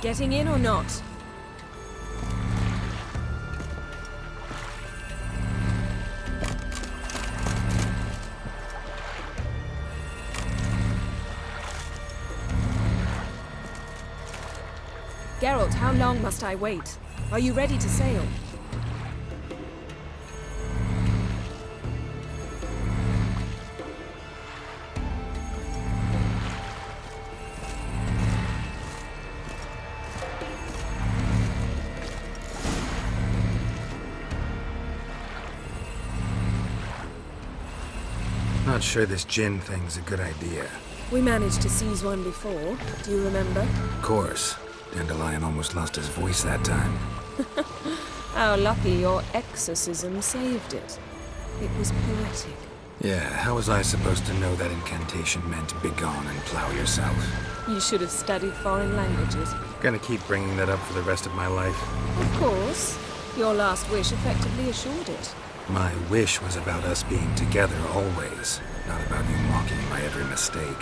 Getting in or not? Geralt, how long must I wait? Are you ready to sail? Not sure this Jinn thing's a good idea. We managed to seize one before. Do you remember? Of course. Dandelion almost lost his voice that time. How lucky your exorcism saved it. It was poetic. Yeah, how was I supposed to know that incantation meant begone and plow yourself? You should have studied foreign languages. Gonna keep bringing that up for the rest of my life. Of course. Your last wish effectively assured it. My wish was about us being together always, not about you mocking my every mistake.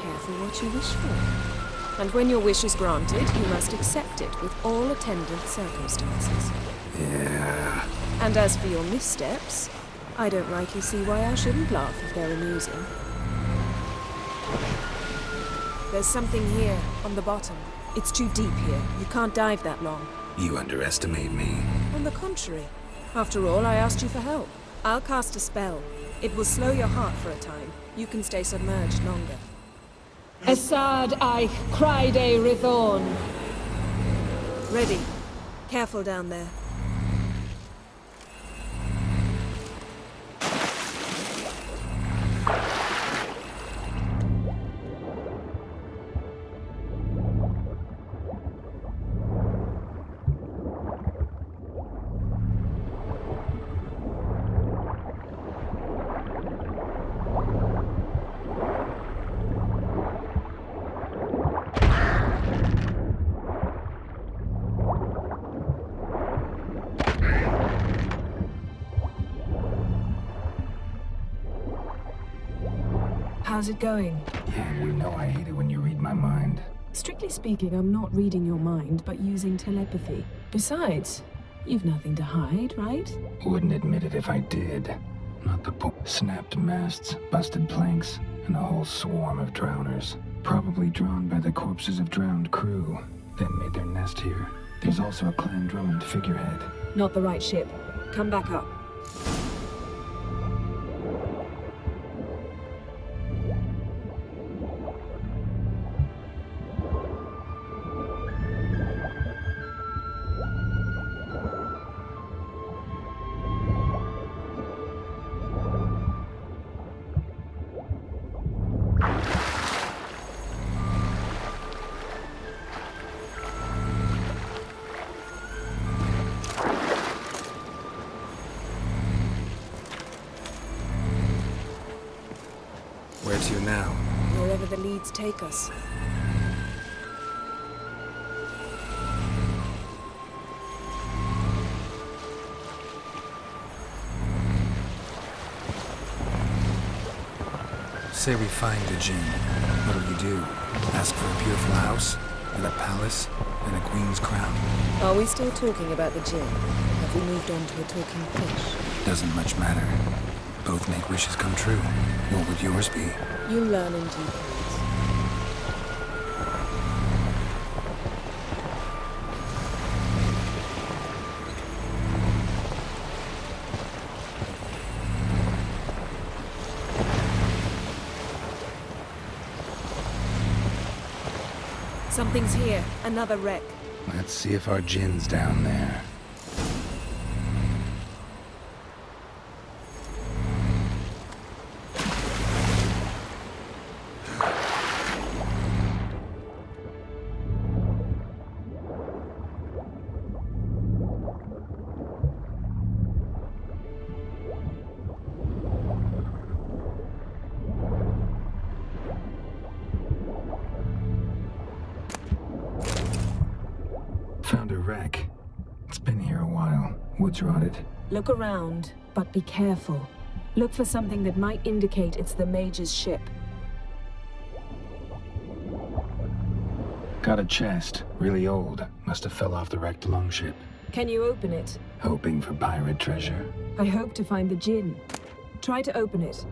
Careful what you wish for. And when your wish is granted, you must accept it with all attendant circumstances. Yeah. And as for your missteps, I don't rightly see why I shouldn't laugh if they're amusing. There's something here, on the bottom. It's too deep here. You can't dive that long. You underestimate me. On the contrary. After all, I asked you for help. I'll cast a spell. It will slow your heart for a time. You can stay submerged longer. Assad Eich Cryde Rithorn. Ready. Careful down there. How's it going? Yeah, you know I hate it when you read my mind. Strictly speaking, I'm not reading your mind, but using telepathy. Besides, you've nothing to hide, right? Wouldn't admit it if I did. Not the snapped masts, busted planks, and a whole swarm of drowners. Probably drawn by the corpses of drowned crew, then made their nest here. There's also a Clan Drummond figurehead. Not the right ship. Come back up. Where to now? Wherever the leads take us. Say we find the Jinn. What'll you do? Ask for a beautiful house? And a palace? And a queen's crown? Are we still talking about the Jinn? Have we moved on to a talking fish? Doesn't much matter. Both make wishes come true. What would yours be? You learn in due course. Something's here. Another wreck. Let's see if our Jinn's down there. Found a wreck. It's been here a while. Wood's rotted. Look around, but be careful. Look for something that might indicate it's the Mage's ship. Got a chest, really old. Must have fell off the wrecked longship. Can you open it? Hoping for pirate treasure. I hope to find the gin. Try to open it.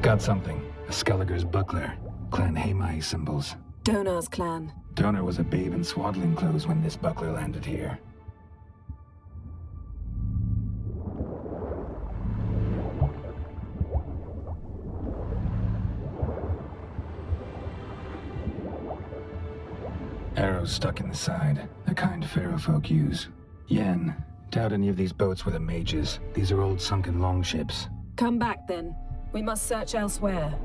Got something. A Skelliger's buckler. Clan Hamai symbols. Donar's clan. Donar was a babe in swaddling clothes when this buckler landed here. Arrows stuck in the side, the kind Pharaoh folk use. Yen, doubt any of these boats were the mages. These are old sunken longships. Come back then. We must search elsewhere.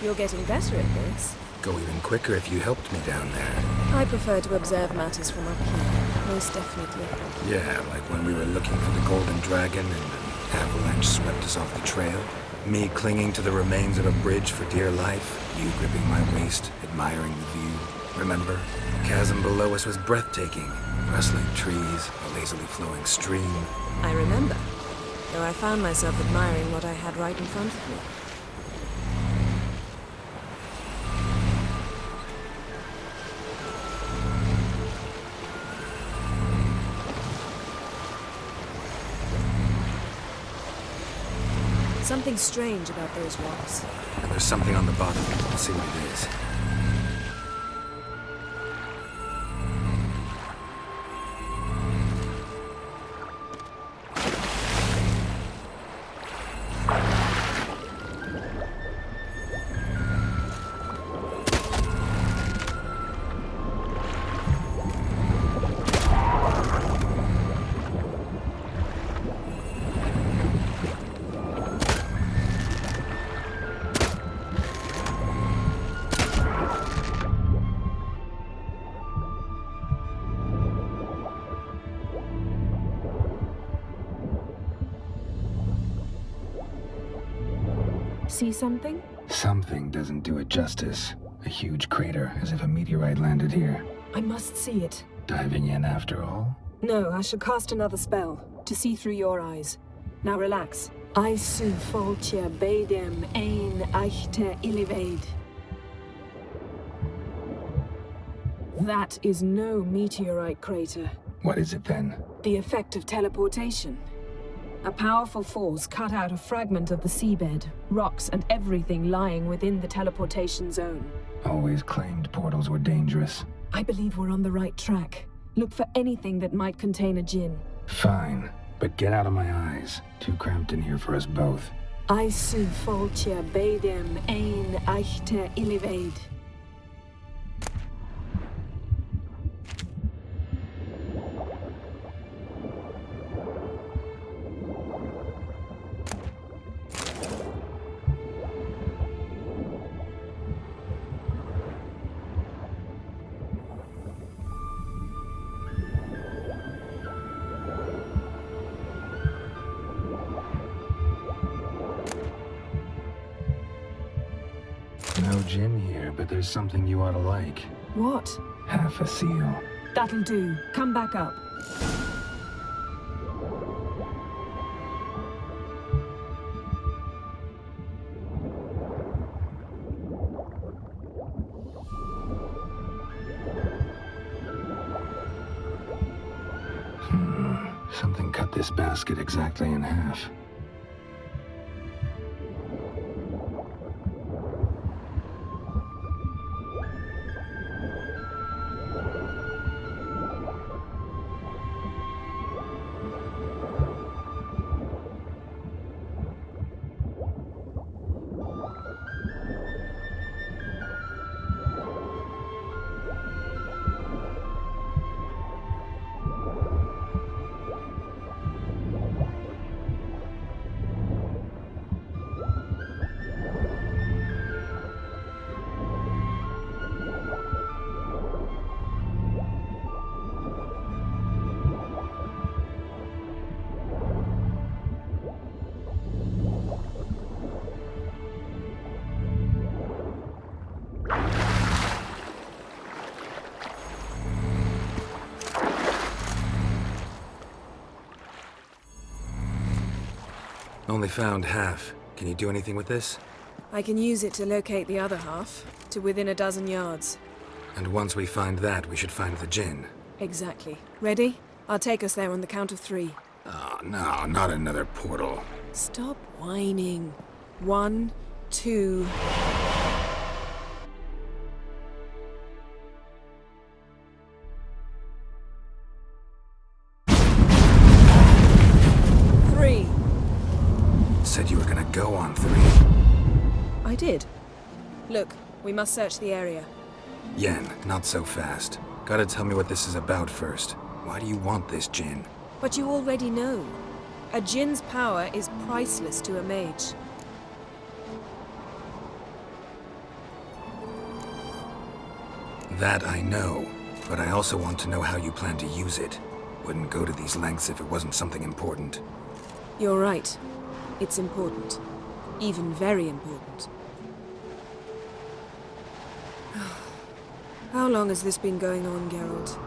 You're getting better at this. Go even quicker if you helped me down there. I prefer to observe matters from up here, most definitely. Yeah, like when we were looking for the Golden Dragon and an avalanche swept us off the trail. Me clinging to the remains of a bridge for dear life. You gripping my waist, admiring the view. Remember? The chasm below us was breathtaking. Rustling trees, a lazily flowing stream. I remember, though I found myself admiring what I had right in front of me. Something strange about those rocks. And there's something on the bottom. I'll see what it is. See something? Something doesn't do it justice. A huge crater, as if a meteorite landed here. I must see it. Diving in after all? No, I shall cast another spell, to see through your eyes. Now relax. Aisu foltia bedem ein eichte illivaid. That is no meteorite crater. What is it then? The effect of teleportation. A powerful force cut out a fragment of the seabed, rocks and everything lying within the teleportation zone. Always claimed portals were dangerous. I believe we're on the right track. Look for anything that might contain a djinn. Fine, but get out of my eyes. Too cramped in here for us both. Aisu foltia beidem ein eichte illivaid. No gin here, but there's something you ought to like. What? Half a seal. That'll do. Come back up. Something cut this basket exactly in half. Only found half. Can you do anything with this? I can use it to locate the other half, to within a dozen yards. And once we find that, we should find the gin. Exactly. Ready? I'll take us there on the count of 3. Oh, no, not another portal. Stop whining. 1, 2... Said you were gonna go on 3. I did. Look, we must search the area. Yen, not so fast. Gotta tell me what this is about first. Why do you want this gin? But you already know. A djinn's power is priceless to a mage. That I know, but I also want to know how you plan to use it. Wouldn't go to these lengths if it wasn't something important. You're right. It's important. Even very important. How long has this been going on, Geralt?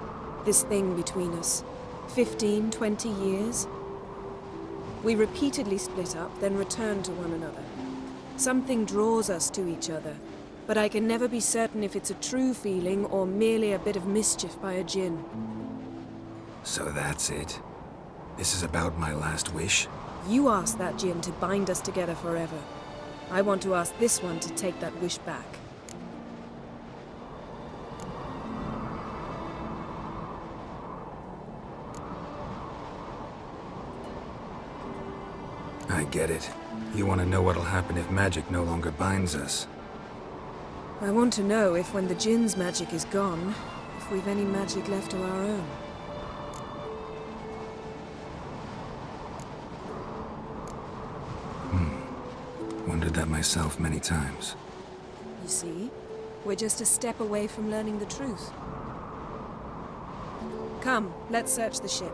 This thing between us? 15, 20 years? We repeatedly split up, then returned to one another. Something draws us to each other, but I can never be certain if it's a true feeling or merely a bit of mischief by a djinn. So that's it? This is about my last wish? You asked that djinn to bind us together forever. I want to ask this one to take that wish back. I get it. You want to know what'll happen if magic no longer binds us. I want to know if when the djinn's magic is gone, if we've any magic left of our own. Wondered that myself many times. You see, we're just a step away from learning the truth. Come, let's search the ship.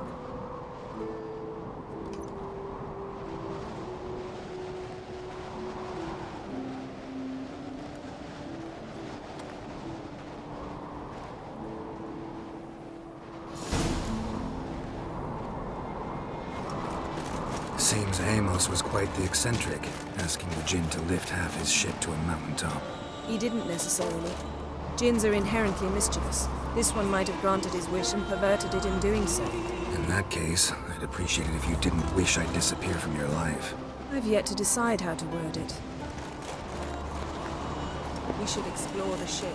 Seems Amos was quite the eccentric, asking the djinn to lift half his ship to a mountaintop. He didn't necessarily. Djinns are inherently mischievous. This one might have granted his wish and perverted it in doing so. In that case, I'd appreciate it if you didn't wish I'd disappear from your life. I've yet to decide how to word it. We should explore the ship.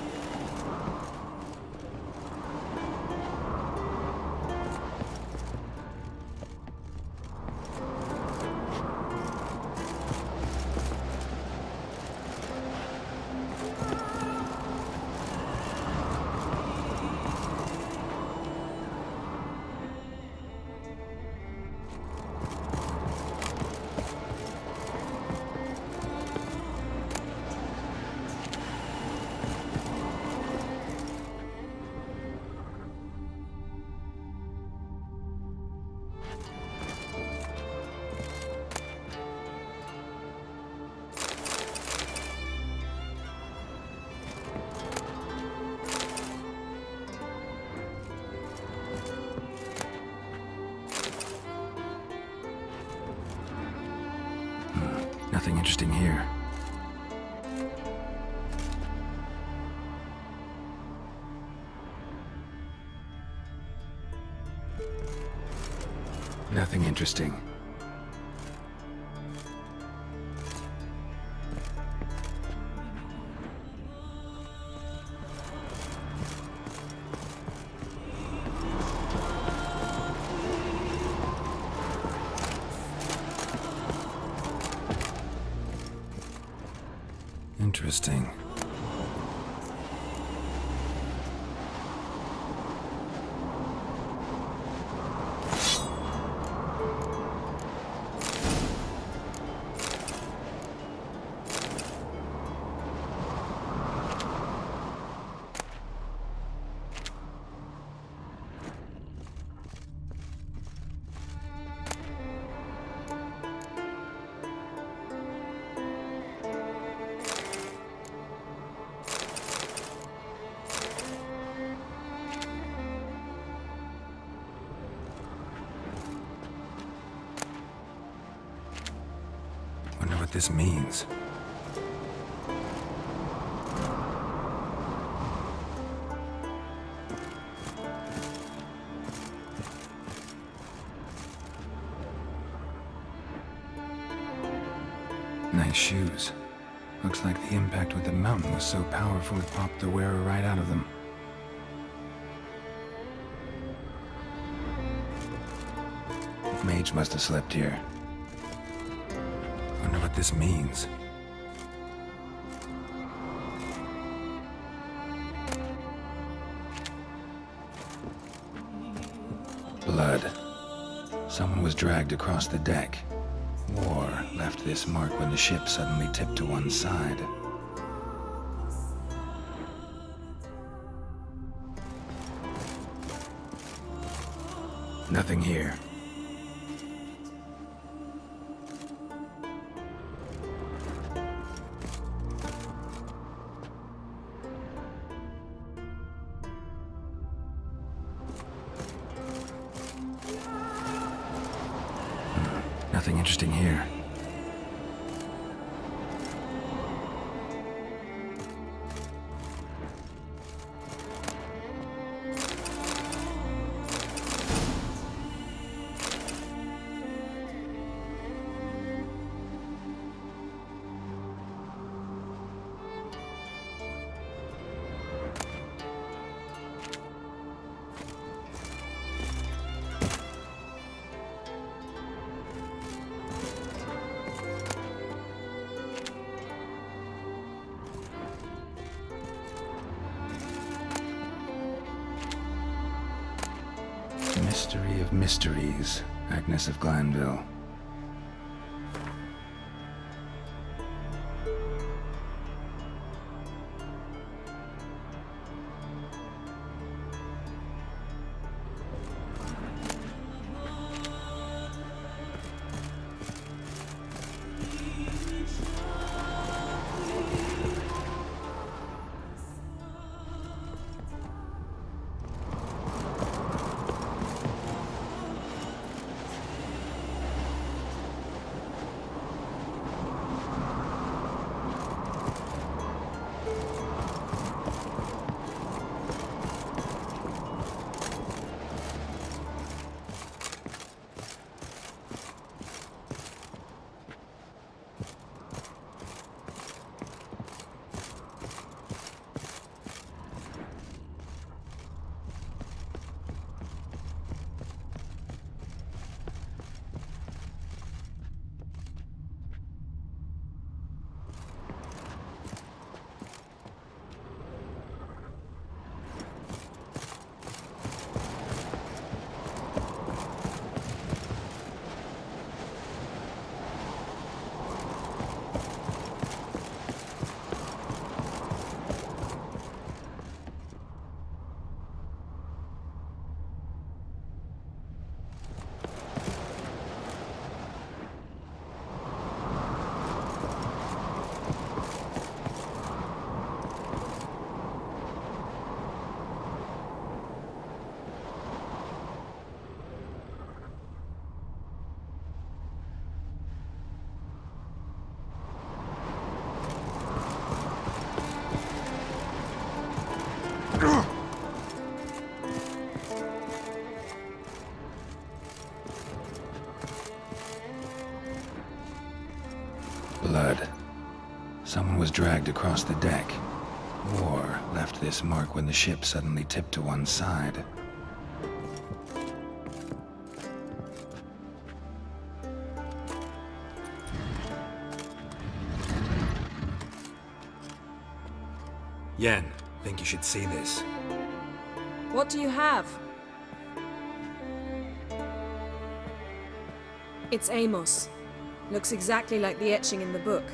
Nothing interesting. Interesting. Wonder what this means. Nice shoes. Looks like the impact with the mountain was so powerful it popped the wearer right out of them. Mage must have slept here. Wonder what this means. Blood. Someone was dragged across the deck. War left this mark when the ship suddenly tipped to one side. Nothing here. Nothing interesting here. Mystery of mysteries, Agnes of Glanville. dragged across the deck, or left this mark when the ship suddenly tipped to one side. Yen, think you should see this. What do you have? It's Amos. Looks exactly like the etching in the book.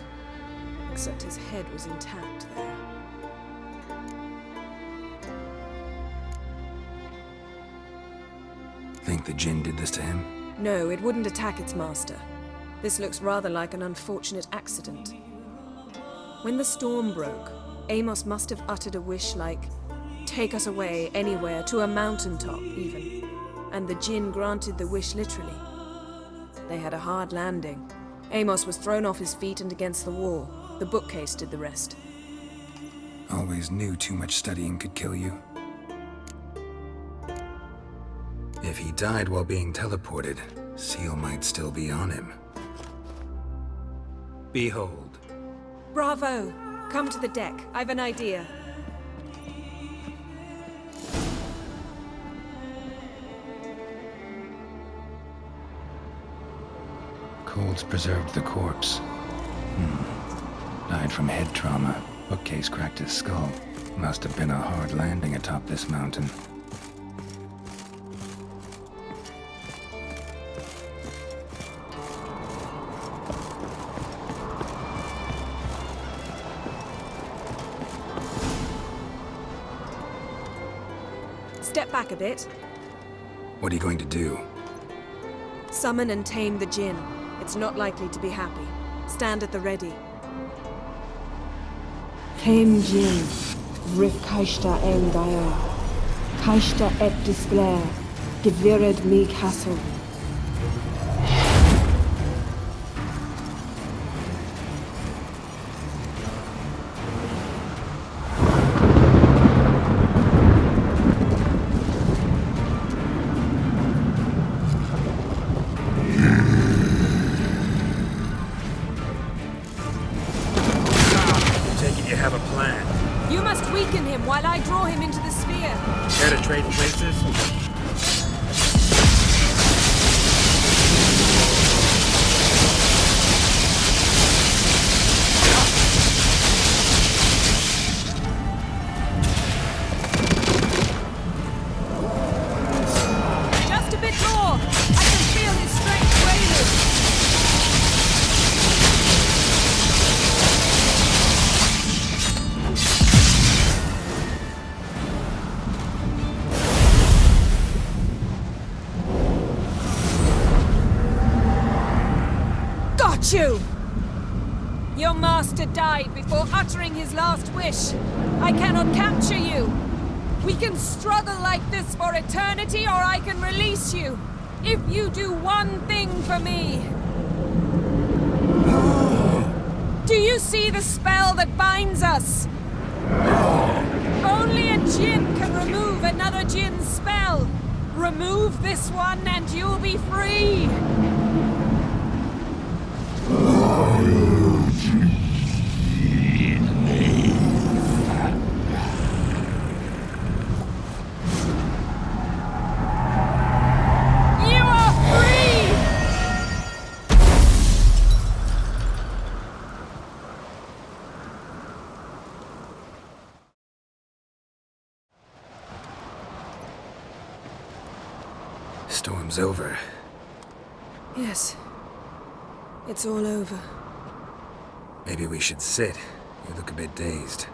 Except his head was intact there. Think the Jinn did this to him? No, it wouldn't attack its master. This looks rather like an unfortunate accident. When the storm broke, Amos must have uttered a wish like, "Take us away, anywhere, to a mountaintop, even." And the Jinn granted the wish literally. They had a hard landing. Amos was thrown off his feet and against the wall. The bookcase did the rest. Always knew too much studying could kill you. If he died while being teleported, Seal might still be on him. Behold. Bravo! Come to the deck. I've an idea. Cold's preserved the corpse. Died from head trauma. Bookcase cracked his skull. Must have been a hard landing atop this mountain. Step back a bit. What are you going to do? Summon and tame the Jinn. It's not likely to be happy. Stand at the ready. Tame Jinn, Rif Kaishta en Daya, Kaishta et Disglair, Gevired mi Castle. You have a plan. You must weaken him while I draw him into the sphere. Care to trade places? Just a bit more! I can feel his strength waning! You! Your master died before uttering his last wish. I cannot capture you. We can struggle like this for eternity, or I can release you. If you do one thing for me. Do you see the spell that binds us? Only a Jinn can remove another Jinn's spell. Remove this one and you'll be free. Storm's over. Yes. It's all over. Maybe we should sit. You look a bit dazed.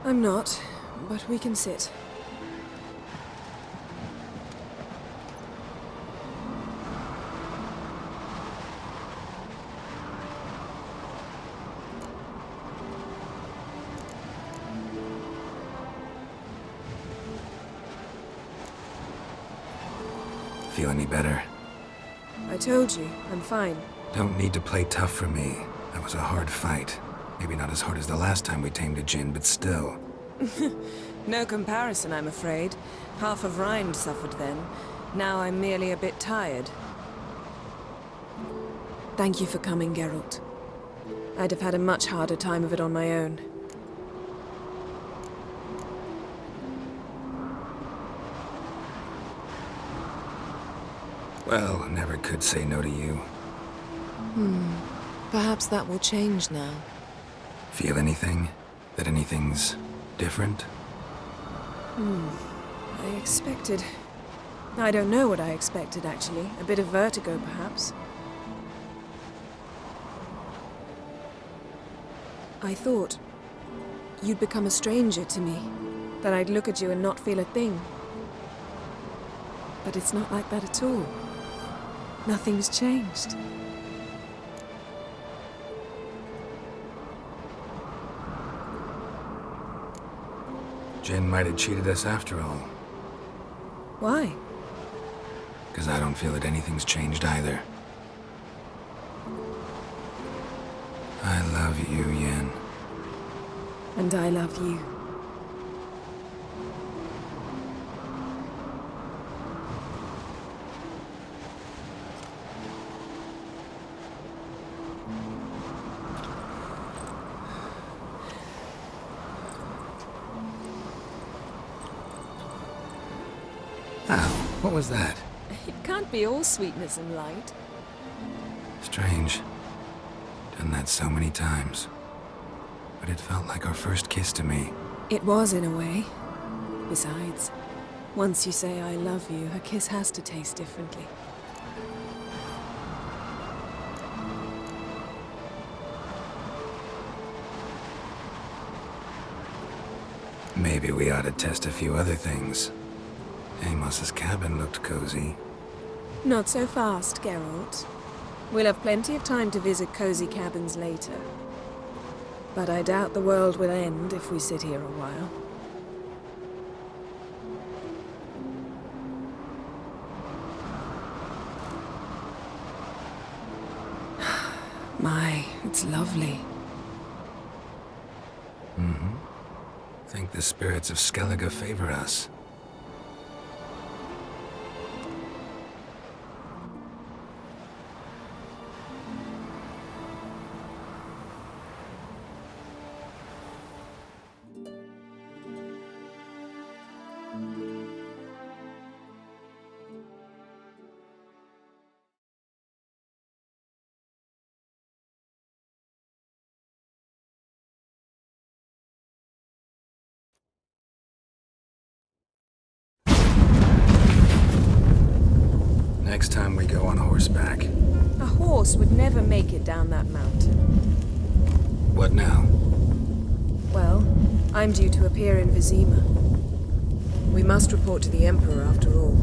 I'm not, but we can sit. Feel any better? I told you, I'm fine. Don't need to play tough for me. That was a hard fight. Maybe not as hard as the last time we tamed a Jinn, but still. No comparison, I'm afraid. Half of Rind suffered then. Now I'm merely a bit tired. Thank you for coming, Geralt. I'd have had a much harder time of it on my own. Well, I never could say no to you. Perhaps that will change now. Feel anything? That anything's different? I expected... I don't know what I expected, actually. A bit of vertigo, perhaps. I thought you'd become a stranger to me. That I'd look at you and not feel a thing. But it's not like that at all. Nothing's changed. Jinn might have cheated us after all. Why? Because I don't feel that anything's changed either. I love you, Yen. And I love you. Ow, what was that? It can't be all sweetness and light. Strange. Done that so many times. But it felt like our first kiss to me. It was, in a way. Besides, once you say I love you, a kiss has to taste differently. Maybe we ought to test a few other things. Amos's cabin looked cozy. Not so fast, Geralt. We'll have plenty of time to visit cozy cabins later. But I doubt the world will end if we sit here a while. My, it's lovely. Think the spirits of Skellige favor us. Next time we go on horseback. A horse would never make it down that mountain. What now? Well, I'm due to appear in Vizima. We must report to the Emperor after all.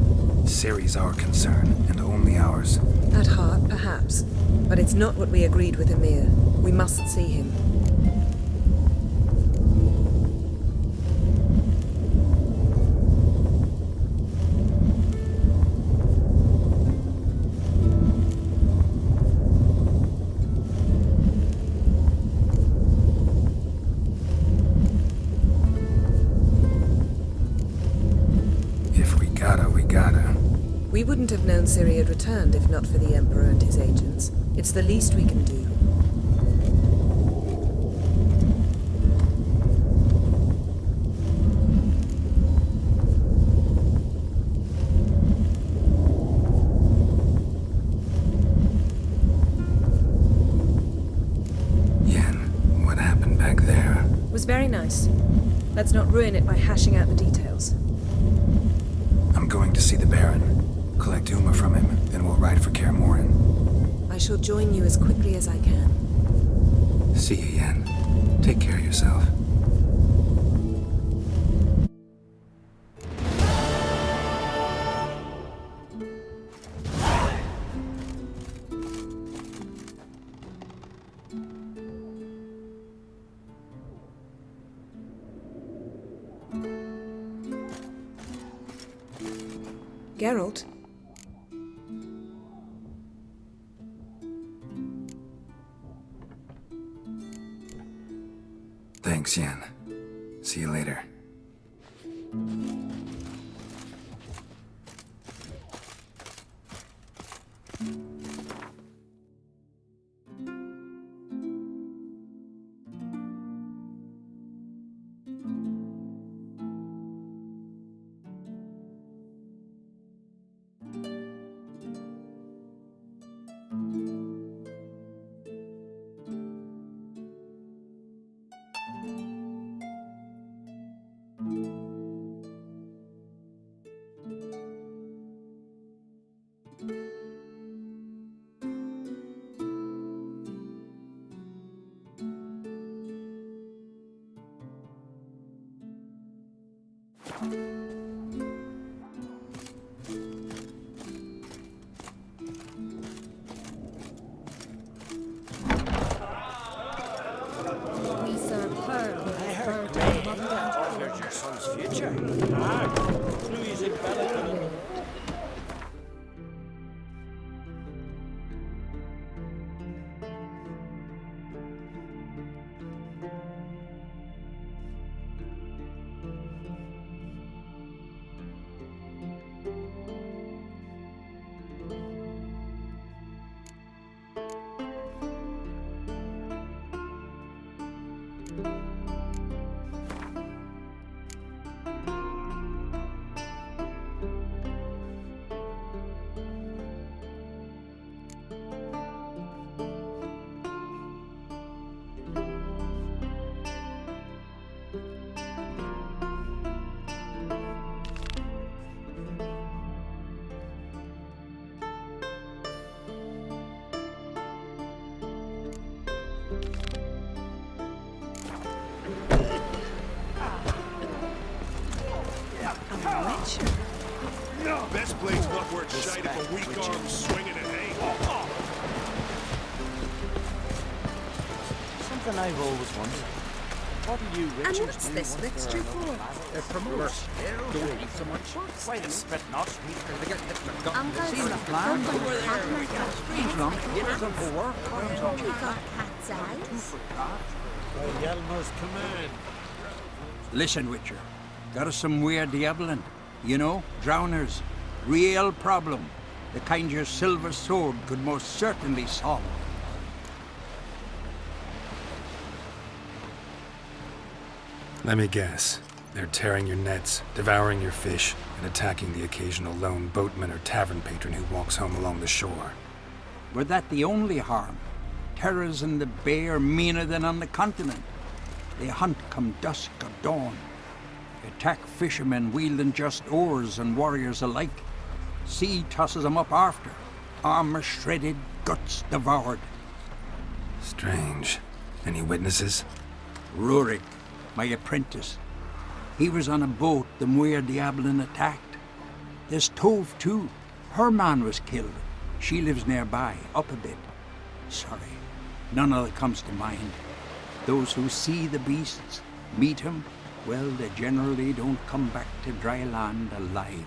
Ciri's our concern, and only ours. At heart, perhaps. But it's not what we agreed with Emir. We must see him. We wouldn't have known Ciri had returned if not for the Emperor and his agents. It's the least we can do. Yen, what happened back there? Was very nice. Let's not ruin it by hashing out the details. I'm going to see the Baron. Collect Uma from him, then we'll ride for Kaer Morhen. I shall join you as quickly as I can. See you, Yen. Take care of yourself. Geralt? Thanks, Yen. See you later. We serve her with I heard fertile Ray mother. altered your son's future. Louis in Balaton. Best blade's not worth shite if a weak arm's swinging it, hey? Something I've always wondered. What do you And Richards what's do this once mixture they're for? They're promoters. Don't eat so much. Why the spit not? Uncle, Seen the plan? Over there. Strange long. Get some for work. we got cat's eyes. By Yelmer's command. Listen, Witcher. Got us some weird diabling. You know, drowners. Real problem. The kind your silver sword could most certainly solve. Let me guess. They're tearing your nets, devouring your fish, and attacking the occasional lone boatman or tavern patron who walks home along the shore. Were that the only harm? Terrors in the bay are meaner than on the continent. They hunt come dusk or dawn. Attack fishermen wielding just oars and warriors alike. Sea tosses them up after. Armor shredded, guts devoured. Strange. Any witnesses? Rurik, my apprentice. He was on a boat the Muir Diablin attacked. There's Tove too. Her man was killed. She lives nearby, up a bit. Sorry, none of it comes to mind. Those who see the beasts, meet him, well, they generally don't come back to dry land alive.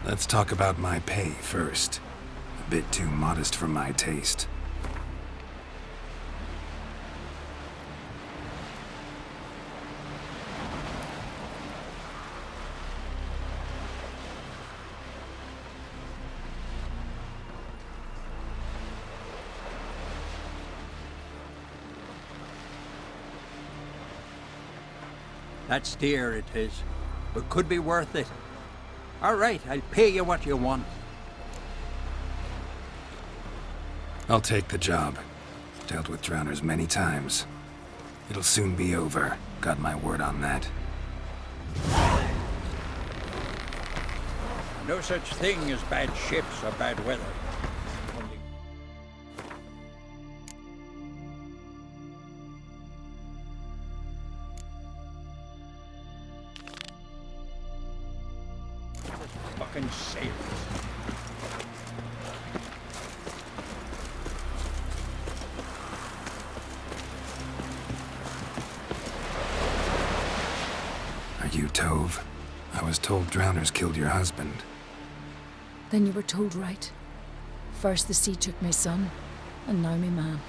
Let's talk about my pay first. A bit too modest for my taste. That's dear, it is, but could be worth it. All right, I'll pay you what you want. I'll take the job. Dealt with drowners many times. It'll soon be over. Got my word on that. No such thing as bad ships or bad weather. Fucking sailors. Are you Tove? I was told drowners killed your husband. Then you were told right. First the sea took my son, and now me man.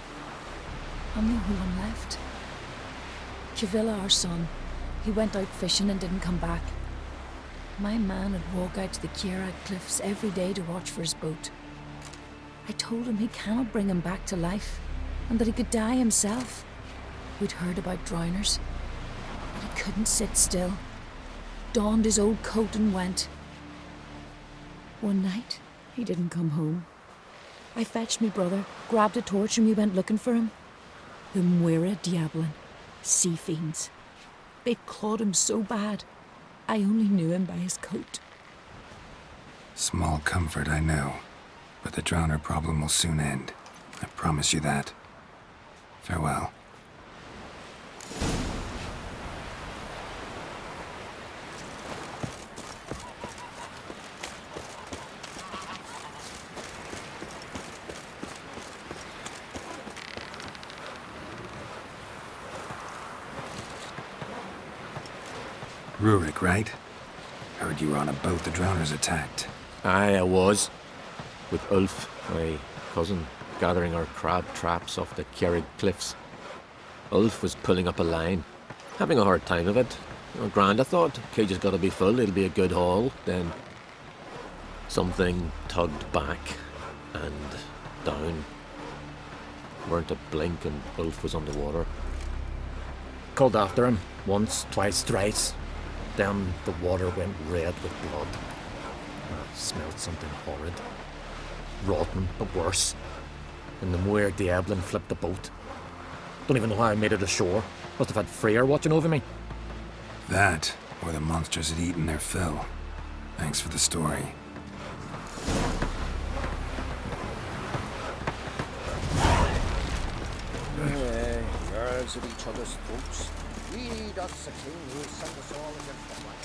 I'm the only one left. Cavilla, our son, he went out fishing and didn't come back. My man would walk out to the Kierad cliffs every day to watch for his boat. I told him he cannot bring him back to life, and that he could die himself. We'd heard about drowners, but he couldn't sit still. Donned his old coat and went. One night, he didn't come home. I fetched me brother, grabbed a torch, and we went looking for him. The Muira Diablin, sea fiends. They'd clawed him so bad, I only knew him by his coat. Small comfort, I know. But the drowner problem will soon end. I promise you that. Farewell. Rurik, right? Heard you were on a boat the drowners attacked. Aye, I was. With Ulf, my cousin, gathering our crab traps off the Kjerrig cliffs. Ulf was pulling up a line, having a hard time of it. Grand, I thought. Cage has got to be full, it'll be a good haul. Then something tugged back and down. Weren't a blink and Ulf was underwater. Called after him, once, twice, thrice. Then the water went red with blood. I smelled something horrid. Rotten, but worse. And the Muir Diablin flipped the boat. Don't even know how I made it ashore. Must have had Freyr watching over me. That, or the monsters had eaten their fill. Thanks for the story. Girls at each other's throats. That's the king who sent us all against the black.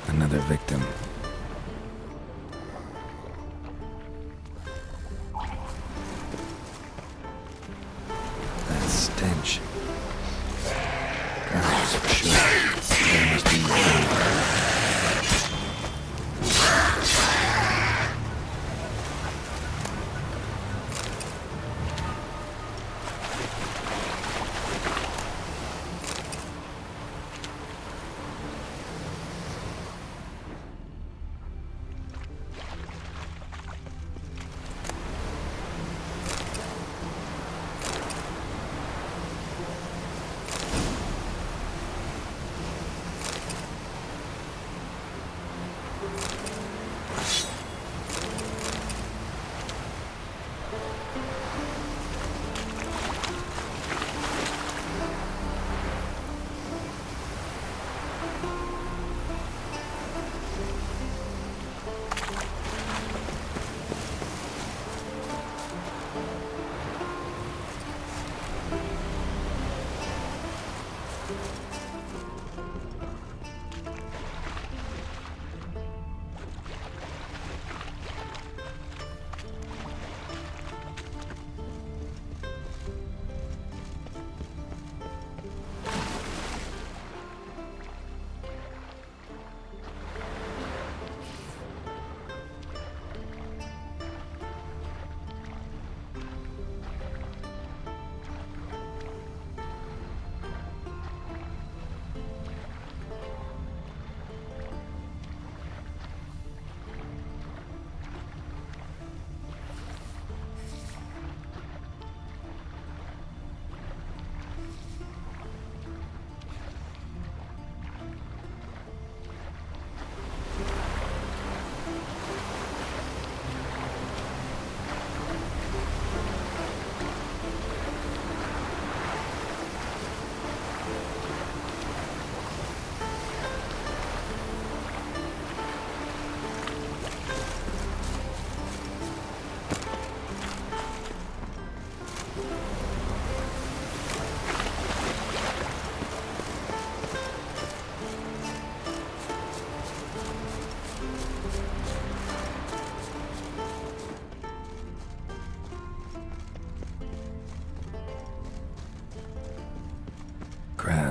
Another victim. That stench. Drowners for sure. There must be more.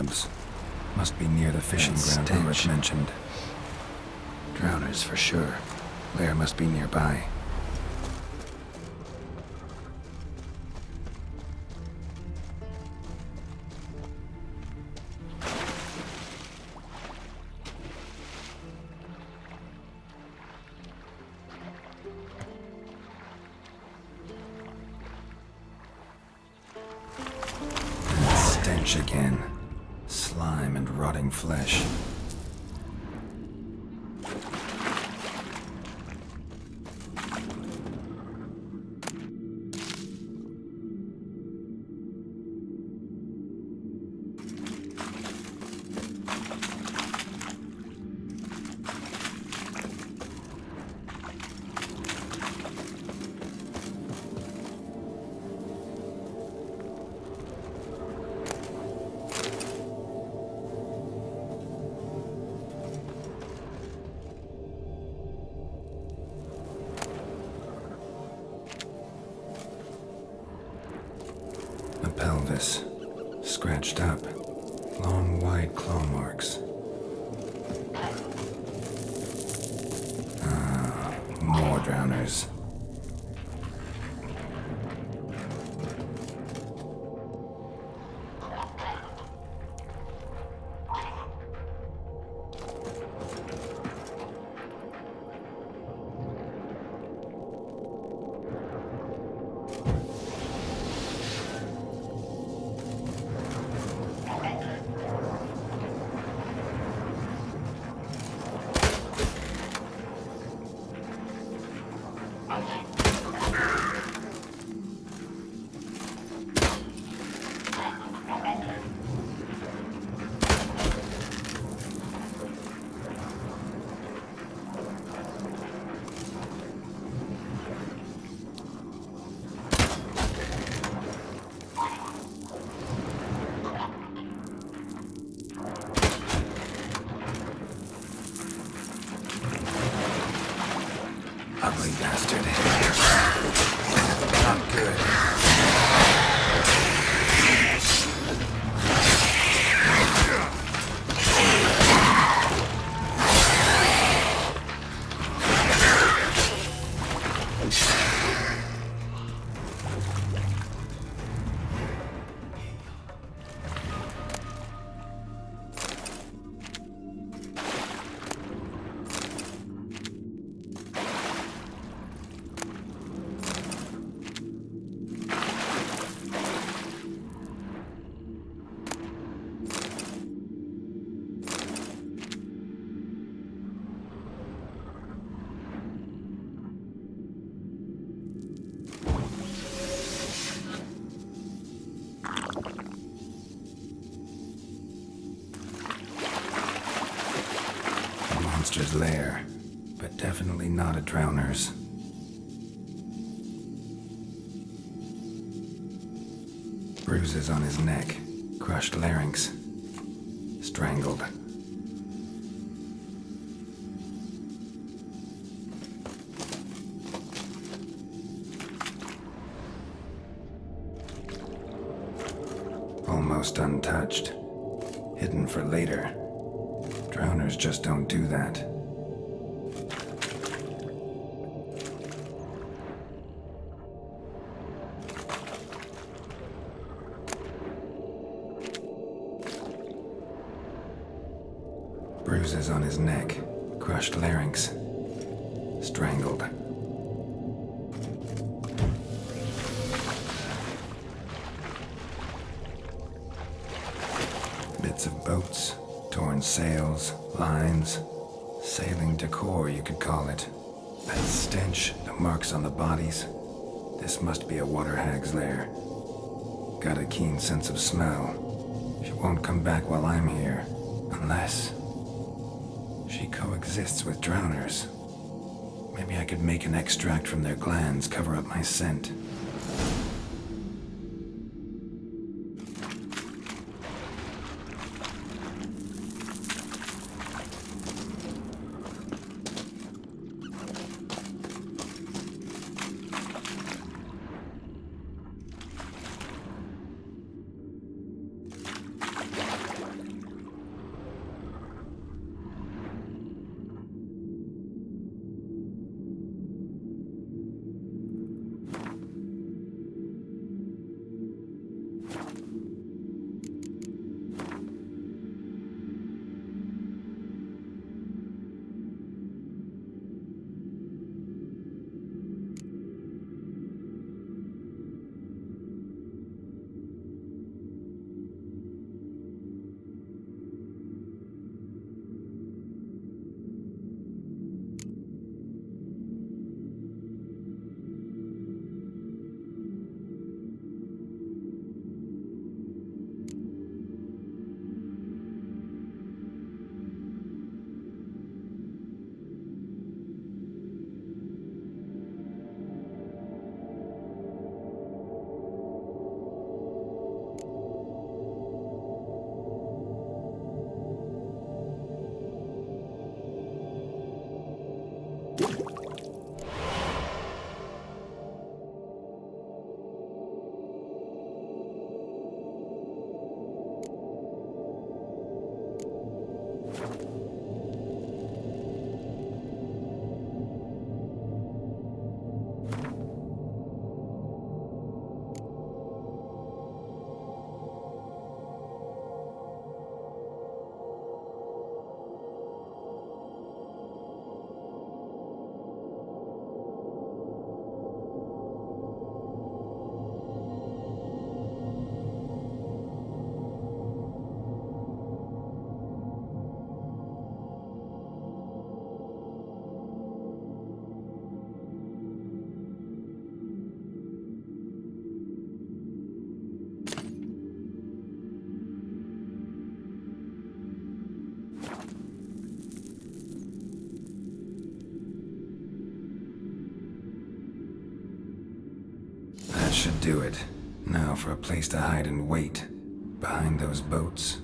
crabs. Must be near the fishing ground Ulrich mentioned. Drowners for sure. Lair must be nearby. Stench again. Slime and rotting flesh. A pelvis, scratched up, long wide claw marks. Ah, more drowners. Ugly bastard. Not good. Monster's lair, but definitely not a drowner's. Bruises on his neck, crushed larynx, strangled. Almost untouched, hidden for later. Drowners just don't do that. Bruises on his neck, crushed larynx, strangled. Bits of boats, torn sails, lines, sailing decor, you could call it. That stench, the marks on the bodies. This must be a water hag's lair. Got a keen sense of smell. She won't come back while I'm here, unless she coexists with drowners. Maybe I could make an extract from their glands cover up my scent. should do it. Now for a place to hide and wait. Behind those boats.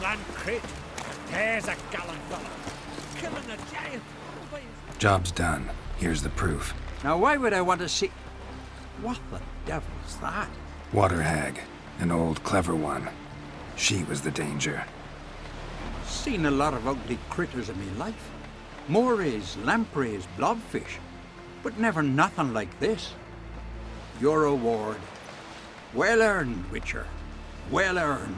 land crit. There's a gallant fella. Killing a giant. Job's done. Here's the proof. Now, why would I want to see... What the devil's that? Water hag. An old, clever one. She was the danger. Seen a lot of ugly critters in me life. Morays, lampreys, blobfish. But never nothing like this. Your reward. Well earned, Witcher. Well earned.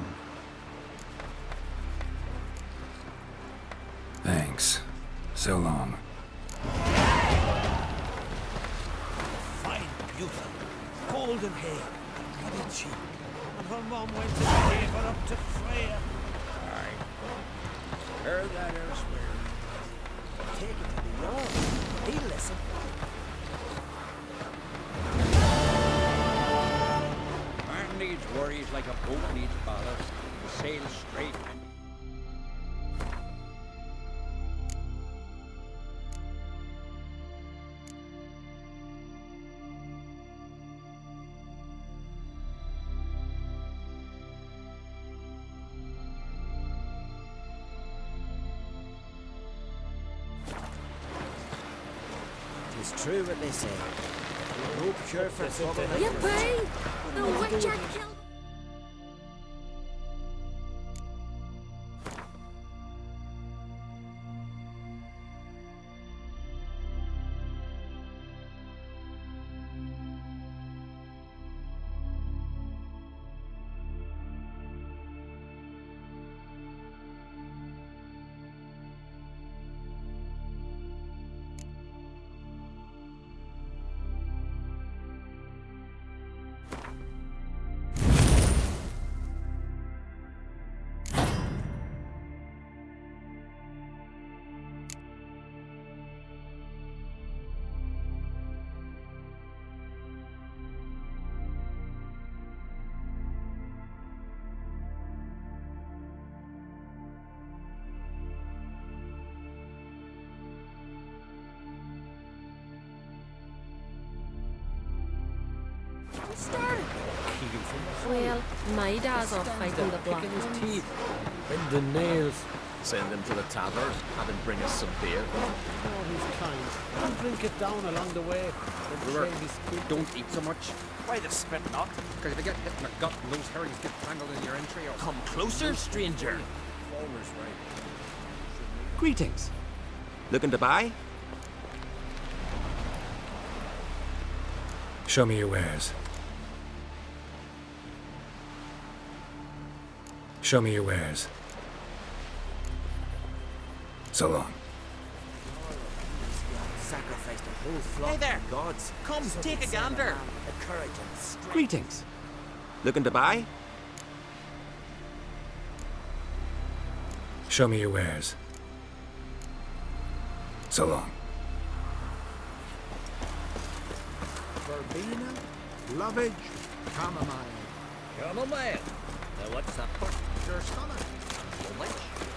Thanks. So long. Fine beauty. Golden hair. Bloody cheek. And her mom went to give her up to Freya. Aye. Heard that elsewhere. Take it to the yard. He'll listen. Man needs worries like a boat needs ballast. To sail straight. It's true what they say. No cure for trouble. Yippee! The Witcher killed... Started. Well, my dad's off fighting the black ones. Teeth. Bend the nails. Send him to the tavern. Have him bring us some beer. Oh, he's kind. I'll drink it down along the way. Don't eat so much. Why the spit not? Because if you get hit in the gut and those herrings get tangled in your entry, or... Come closer, stranger. Falmer's right. Greetings. Looking to buy? Show me your wares. Show me your wares. So long. Sacrificed a whole flock. Hey there. of gods. Come, So take they a send gander. man the courage and strength. Greetings. Looking to buy? Show me your wares. So long. Verbena, lovage, chamomile. Chamomile. Now what's that for? Your stomach. How much?